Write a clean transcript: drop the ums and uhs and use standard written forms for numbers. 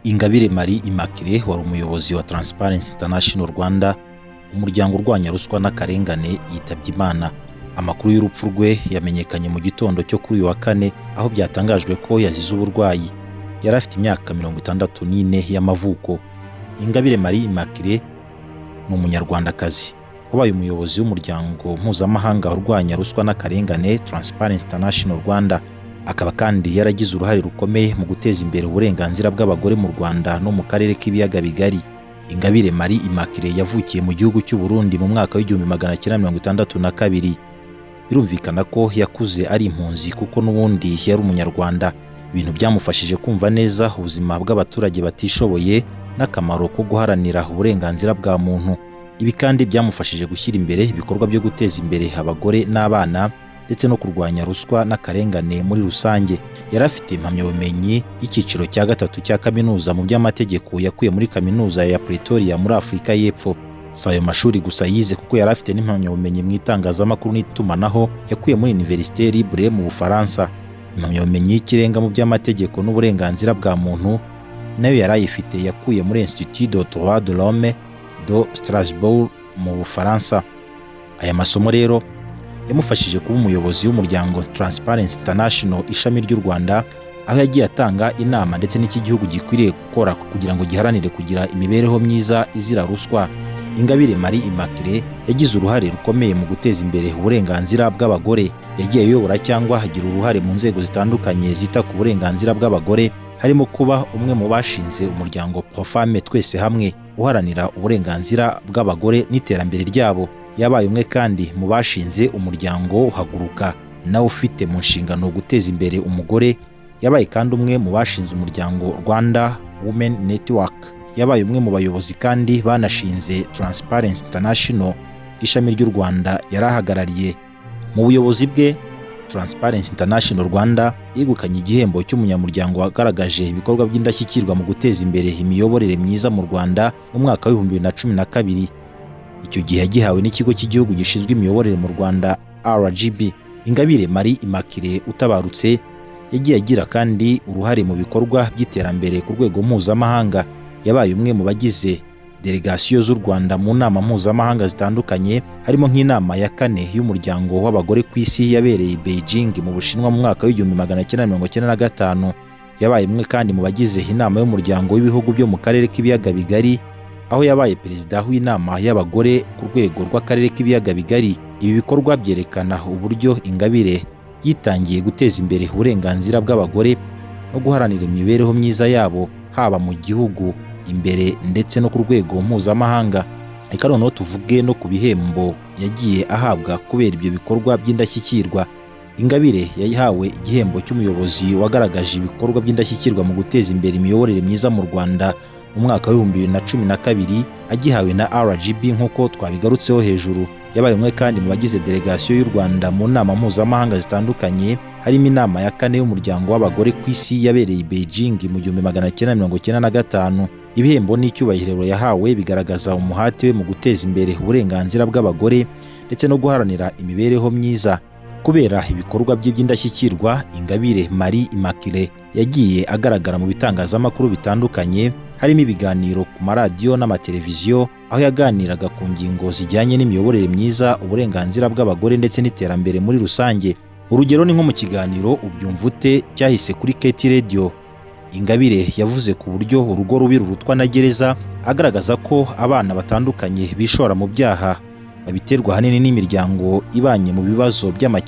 Ingabire Marie Immaculée wari umuyobozi wa Transparency International Rwanda, umuryango urwanya ruswa n'akarengane, yitabye Imana. Amakuru y'urupfu rwe yamenyekanye mu gitondo cyo kuri uyu wa kane, aho byatangajwe ko yazize uburwayi. Yari afite imyaka 64 y'amavuko. Ingabire Marie Immaculée ni umunyarwandakazi wabaye umuyobozi w'umuryango mpuzamahanga urwanya ruswa n'akarengane Transparency International Rwanda. Akaba kandi yaragize uruhare rukomeye mu guteza imbere uburenganzira bw'abagore mu Rwanda no mu karere k'ibiyaga bigari. Ingabire Marie Immaculée yavukiye mu gihugu cy'u Burundi mu mwaka w'1962. Birumvikana ko yakuze ari impunzi kuko n'ubundi yari umunyarwanda. Ibintu byamufashije kumva neza ubuzima bw'abaturage batishoboye n'akamaro ko guharanira uburenganzira bwa muntu. Ibi kandi byamufashije gushyira imbere ibikorwa byo guteza imbere abagore n'abana ndetse no kurwanya ruswa n'akarengane muri rusange. Yari afite impamyabumenyi y'icyiciro cya gatatu cya kaminuza mu by'amategeko yakuye muri kaminuza ya Pretoria muri Afurika y'Epfo. Si ayo mashuri gusa yize kuko yari afite n'impamyabumenyi mu itangazamakuru n'itumanaho yakuye muri Université Libre mu Bufaransa. Impamyabumenyi y'ikirenga mu by'amategeko n'uburenganzira bwa muntu nayo yari ayifite yakuye muri Institut de Droit de l'Homme de Strasbourg mu Bufaransa. Aya masomo rero yamufashije kuba umuyobozi w'umuryango Transparency International ishami ry'u Rwanda, aho yagiye atanga inama ndetse n'iki gihugu gikwiriye gukora kugira ngo giharanire kugira imibereho myiza izira ruswa. Ingabire Marie Immaculée yagize uruhare rukomeye mu guteza imbere uburenganzira bw'abagore. Yagiye ayobora cyangwa agira uruhare mu nzego zitandukanye zita ku burenganzira bw'abagore, harimo kuba umwe mu bashinze umuryango Pro-Femmes Twese Hamwe uharanira uburenganzira bw'abagore n'iterambere ryabo. Yabaye umwe kandi mu bashinze umuryango Haguruka, nawe ufite mu nshingano guteza imbere umugore. Yabaye kandi umwe mu bashinze umuryango Rwanda Women Network. Yabaye umwe mu bayobozi kandi banashinze Transparency International ishami ry'u Rwanda yarahagarariye. Mu buyobozi bwe, Transparency International Rwanda yegukanye igihembo cy'umunyamuryango wagaragaje ibikorwa by'indashyikirwa mu guteza imbere imiyoborere myiza mu Rwanda mu mwaka w'2012. Icyo gihe yagihawe n'ikigo cy'igihugu gishinzwe imiyoborere mu Rwanda RGB. Ingabire Marie Immaculée utabarutse yagiye agira kandi uruhare mu bikorwa by'iterambere ku rwego mpuzamahanga. Yabaye umwe mu bagize delegasiyo z'u Rwanda mu nama mpuzamahanga zitandukanye, harimo nk'inama ya 4 y'umuryango w'abagore ku isi yabereye i Beijing mu Bushinwa mu mwaka w'1995. Yabaye umwe kandi mu bagize inama y'umuryango w'ibihugu byo mu karere k'ibiyaga bigari, aho yabaye perezida w'inama y'abagore ku rwego rw'akarere k'ibiyaga bigari. Ibi bikorwa byerekana uburyo Ingabire yitangiye guteza imbere uburenganzira bw'abagore no guharanira imibereho myiza yabo, haba mu gihugu imbere ndetse no ku rwego mpuzamahanga. Reka noneho tuvuge no ku bihembo yagiye ahabwa kubera ibyo bikorwa by'indashyikirwa. Ingabire yahawe igihembo cy'umuyobozi wagaragaje ibikorwa by'indashyikirwa mu guteza imbere imiyoborere myiza mu Rwanda mu mwaka w'2012, agihawe na RGB nk'uko twabigarutseho hejuru. Yabaye umwe kandi mu bagize delegasiyo y'u Rwanda mu nama mpuzamahanga zitandukanye, harimo inama ya 4 y'umuryango w'abagore ku isi yabereye i Beijing mu 1995. Ibihembo n'icyubahiro yahawe bigaragaza umuhate we mu guteza imbere uburenganzira bw'abagore ndetse no guharanira imibereho myiza. Kubera ibikorwa bye by'indashyikirwa, Ingabire Marie Immaculée yagiye agaragara mu bitangazamakuru bitandukanye, harimo ibiganiro ku maradiyo n'amateleviziyo, aho yaganiraga ku ngingo zijyanye n'imiyoborere myiza, uburenganzira bw'abagore ndetse n'iterambere muri rusange. Urugero ni nko mu kiganiro Ubyumva Ute cyahise kuri KT Radio. Ingabire yavuze ku buryo urugo rubi rurutwa na gereza, agaragaza ko abana batandukanye bishora mu byaha babiterwa ahanini n'imiryango ibanye mu bibazo by'amakimbirane.